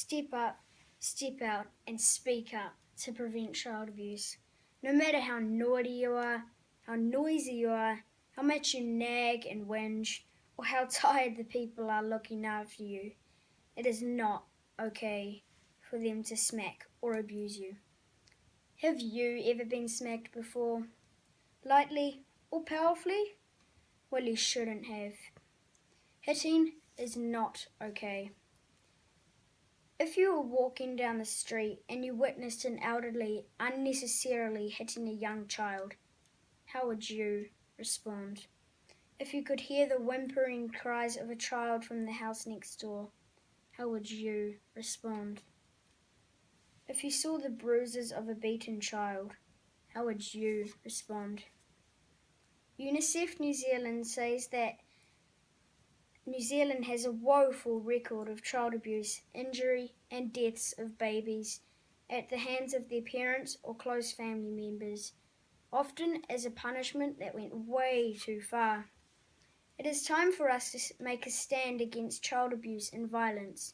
Step up, step out, and speak up to prevent child abuse. No matter how naughty you are, how noisy you are, how much you nag and whinge, or how tired the people are looking after you, it is not okay for them to smack or abuse you. Have you ever been smacked before? Lightly or powerfully? Well, you shouldn't have. Hitting is not okay. If you were walking down the street and you witnessed an elderly unnecessarily hitting a young child, how would you respond? If you could hear the whimpering cries of a child from the house next door, how would you respond? If you saw the bruises of a beaten child, how would you respond? UNICEF New Zealand says that New Zealand has a woeful record of child abuse, injury and deaths of babies at the hands of their parents or close family members, often as a punishment that went way too far. It is time for us to make a stand against child abuse and violence.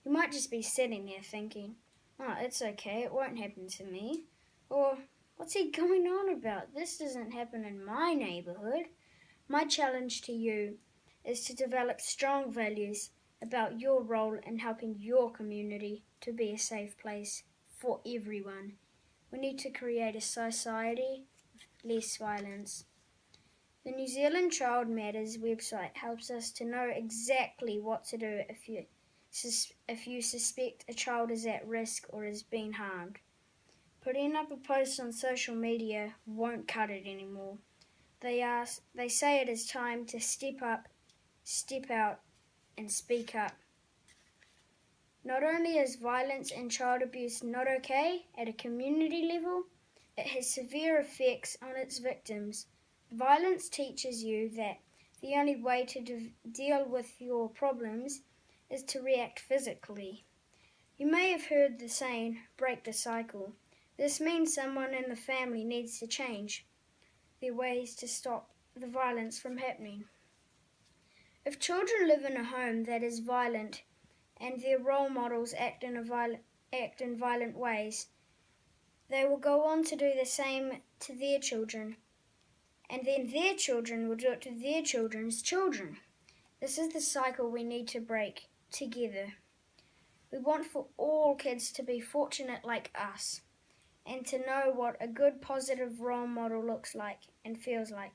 You might just be sitting there thinking, "Oh, it's okay, it won't happen to me." Or, "What's he going on about? This doesn't happen in my neighbourhood." My challenge to you is to develop strong values about your role in helping your community to be a safe place for everyone. We need to create a society with less violence. The New Zealand Child Matters website helps us to know exactly what to do if you suspect a child is at risk or is being harmed. Putting up a post on social media won't cut it anymore. They say it is time to step up, step out, and speak up. Not only is violence and child abuse not okay at a community level, it has severe effects on its victims. Violence teaches you that the only way to deal with your problems is to react physically. You may have heard the saying, "break the cycle." This means someone in the family needs to change their ways to stop the violence from happening. If children live in a home that is violent and their role models act in violent ways, they will go on to do the same to their children, and then their children will do it to their children's children. This is the cycle we need to break together. We want for all kids to be fortunate like us and to know what a good positive role model looks like and feels like.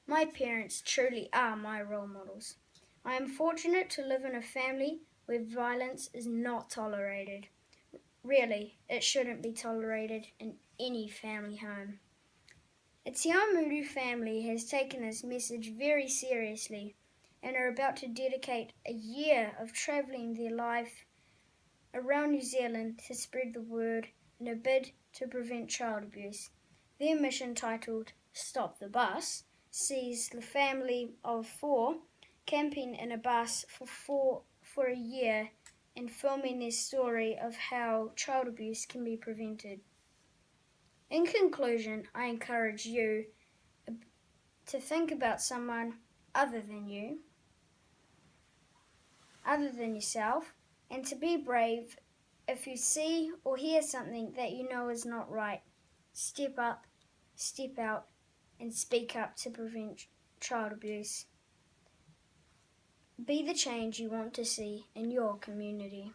My parents truly are my role models. I am fortunate to live in a family where violence is not tolerated. Really, it shouldn't be tolerated in any family home. The Te Aamuru family has taken this message very seriously and are about to dedicate a year of travelling their life around New Zealand to spread the word in a bid to prevent child abuse. Their mission, titled "Stop the Bus," sees the family of 4 camping in a bus for a year and filming their story of how child abuse can be prevented. In conclusion, I encourage you to think about someone other than yourself, and to be brave if you see or hear something that you know is not right. Step up, step out, and speak up to prevent child abuse. Be the change you want to see in your community.